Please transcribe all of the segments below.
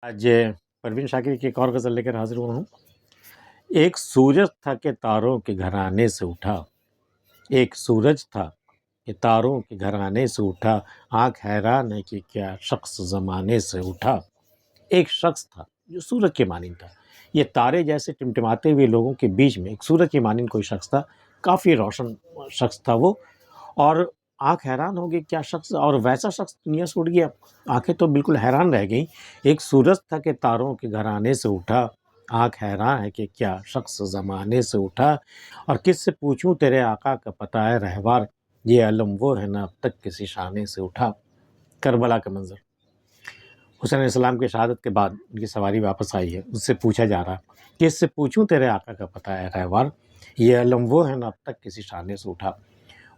آج پروین شاکر کی ایک اور غزل لے کر حاضر ہوا ہوں۔ ایک سورج تھا کہ تاروں کے گھرانے سے اٹھا، ایک سورج تھا کہ تاروں کے گھرانے سے اٹھا، آنکھ حیران ہے کہ کیا شخص زمانے سے اٹھا۔ ایک شخص تھا جو سورج کے مانند تھا، یہ تارے جیسے ٹمٹماتے ہوئے لوگوں کے بیچ میں ایک سورج کے مانند کوئی شخص تھا، کافی روشن شخص تھا وہ، اور آنکھ حیران ہو گئی کیا شخص، اور ویسا شخص دنیا سے اٹھ گیا۔ آنکھیں تو بالکل حیران رہ گئیں۔ ایک سورج تھا کہ تاروں کے گھرانے سے اٹھا، آنکھ حیران ہے کہ کیا شخص زمانے سے اٹھا، اور کس سے پوچھوں تیرے آقا کا پتہ ہے رہوار، یہ علم وہ ہے نہ اب تک کسی شانے سے اٹھا۔ کربلا کا منظر، حسین علیہ السلام کی شہادت کے بعد ان کی سواری واپس آئی ہے، اس سے پوچھا جا رہا کہ اس سے پوچھوں تیرے آقا کا پتہ ہے رہوار، یہ علم وہ ہے نہ اب تک کسی شانے سے اٹھا۔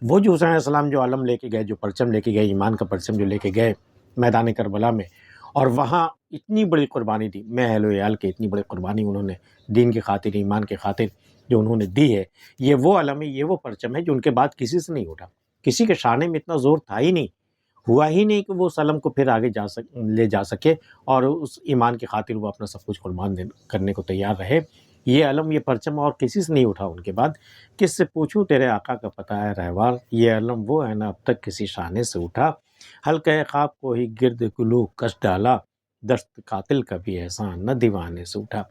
وہ جو حسین علیہ السلام جو علم لے کے گئے، جو پرچم لے کے گئے، ایمان کا پرچم جو لے کے گئے میدان کربلا میں، اور وہاں اتنی بڑی قربانی دی، میں اہل و عیال کے اتنی بڑی قربانی انہوں نے دین کی خاطر، ایمان کی خاطر جو انہوں نے دی ہے، یہ وہ علم ہے، یہ وہ پرچم ہے جو ان کے بعد کسی سے نہیں اٹھا۔ کسی کے شانے میں اتنا زور تھا ہی نہیں، ہوا ہی نہیں کہ وہ اس علم کو پھر آگے لے جا سکے، اور اس ایمان کی خاطر وہ اپنا سب کچھ قربان کرنے کو تیار رہے۔ یہ علم، یہ پرچم اور کسی سے نہیں اٹھا ان کے بعد۔ کس سے پوچھوں تیرے آقا کا پتہ ہے رہوار، یہ علم وہ ہے نہ اب تک کسی شانے سے اٹھا۔ حلقۂ خواب کو ہی گرد گلو کش ڈالا، دست قاتل کا بھی احسان نہ دیوانے سے اٹھا۔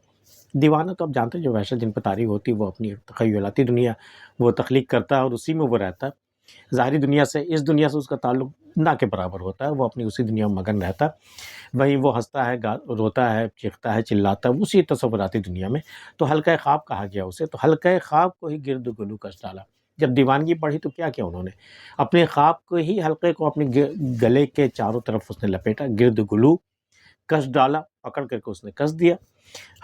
دیوانہ تو آپ جانتے ہیں جو وحشت جن پر طاری ہوتی ہے، وہ اپنی تخیلاتی دنیا وہ تخلیق کرتا ہے اور اسی میں وہ رہتا ہے۔ ظاہری دنیا سے، اس دنیا سے اس کا تعلق نہ کے برابر ہوتا ہے، وہ اپنی اسی دنیا میں مگن رہتا ہے، وہیں وہ ہنستا ہے، روتا ہے، چیختا ہے، چلاتا ہے، اسی تصوراتی دنیا میں۔ تو حلقۂ خواب کہا گیا اسے، تو حلقۂ خواب کو ہی گرد گلو کش ڈالا۔ جب دیوانگی پڑھی تو کیا کیا انہوں نے، اپنے خواب کو ہی، حلقے کو اپنے گلے کے چاروں طرف اس نے لپیٹا، گرد گلو کس ڈالا، پکڑ کر کے اس نے کس دیا۔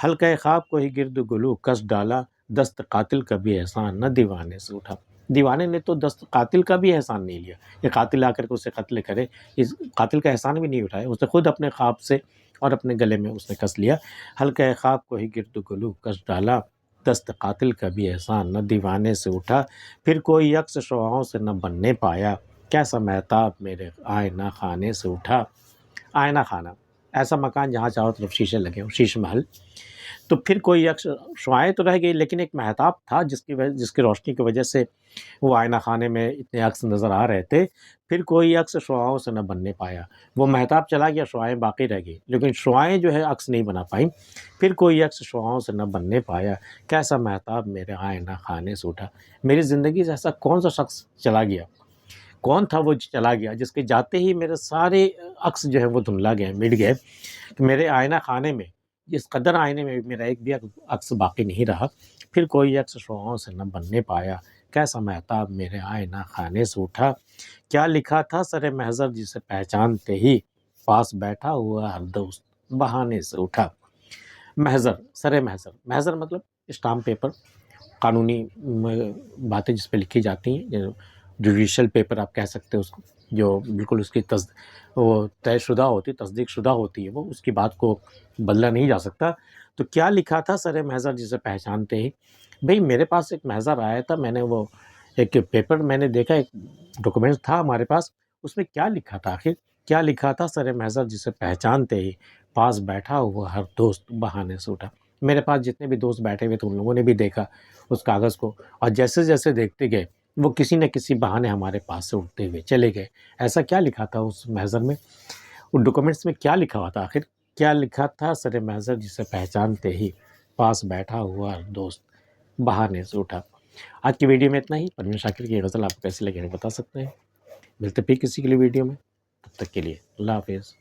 حلقۂ خواب کو ہی گرد گلو کس ڈالا، دست قاتل کا بھی احسان نہ دیوانے سے اٹھا۔ دیوانے نے تو دست قاتل کا بھی احسان نہیں لیا، یہ قاتل آ کر کے اسے قتل کرے، اس قاتل کا احسان بھی نہیں اٹھایا، اس نے خود اپنے خواب سے اور اپنے گلے میں اس نے کس لیا۔ حلقۂ خواب کو ہی گرد گلو کس ڈالا، دست قاتل کا بھی احسان نہ دیوانے سے اٹھا۔ پھر کوئی یکس شعاعوں سے نہ بننے پایا، کیسا مہتاب میرے آئینہ خانے سے اٹھا۔ آئینہ خانہ، ایسا مکان جہاں چاروں طرف شیشے لگے ہوں، شیش محل۔ تو پھر کوئی یکس شعاعیں تو رہ گئی، لیکن ایک مہتاب تھا جس کی روشنی کی وجہ سے وہ آئینہ خانے میں اتنے عکس نظر آ رہے تھے۔ پھر کوئی عکس شعاعوں سے نہ بننے پایا، وہ مہتاب چلا گیا، شعاعیں باقی رہ گئی، لیکن شعاعیں جو ہے عکس نہیں بنا پائیں۔ پھر کوئی عکس شعاعوں سے نہ بننے پایا، کیسا مہتاب میرے آئینہ خانے سے اٹھا۔ میری زندگی سے ایسا کون سا شخص چلا گیا، کون تھا وہ چلا گیا جس کے جاتے ہی میرے سارے عکس جو ہیں وہ دھندلا گئے، مٹ گئے، کہ میرے آئینہ خانے میں جس قدر آئینے میں میرا ایک بھی عکس باقی نہیں رہا۔ پھر کوئی عکس شعاعوں سے نہ بننے پایا، کیسا مہتاب میرے آئینہ خانے سے اٹھا۔ کیا لکھا تھا سر محضر جسے پہچانتے ہی، پاس بیٹھا ہوا ہر دوست بہانے سے اٹھا۔ محضر، سر محضر، محضر مطلب اسٹامپ پیپر، قانونی باتیں جس پہ لکھی جاتی ہیں، جوڈیشل پیپر آپ کہہ سکتے ہیں اس کو، جو بالکل اس کی وہ طے شدہ ہوتی، تصدیق شدہ ہوتی ہے، وہ اس کی بات کو بدلا نہیں جا سکتا۔ تو کیا لکھا تھا سر محضر جسے پہچانتے ہی، بھئی میرے پاس ایک محضر آیا تھا، میں نے وہ ایک پیپر میں نے دیکھا، ایک ڈاکومنٹ تھا ہمارے پاس، اس میں کیا لکھا تھا آخر، کیا لکھا تھا سر محضر جسے پہچانتے ہی، پاس بیٹھا ہوا ہر دوست بہانے سے اٹھا۔ میرے پاس جتنے بھی دوست بیٹھے ہوئے تھے ان لوگوں نے بھی دیکھا اس کاغذ کو، اور جیسے جیسے دیکھتے گئے وہ کسی نہ کسی بہانے ہمارے پاس سے اٹھتے ہوئے چلے گئے۔ ایسا کیا لکھا تھا اس محضر میں، ان ڈاکومنٹس میں کیا لکھا ہوا تھا آخر، کیا لکھا تھا سر محضر جسے پہچانتے ہی، پاس بیٹھا ہوا ہر دوست بہانے سے اٹھا۔ آج کی ویڈیو میں اتنا ہی۔ پروین شاکر کی غزل آپ کو کیسی لگی بتا سکتے ہیں۔ ملتے پھر کسی کے لیے ویڈیو میں، تب تک کے لیے اللہ حافظ۔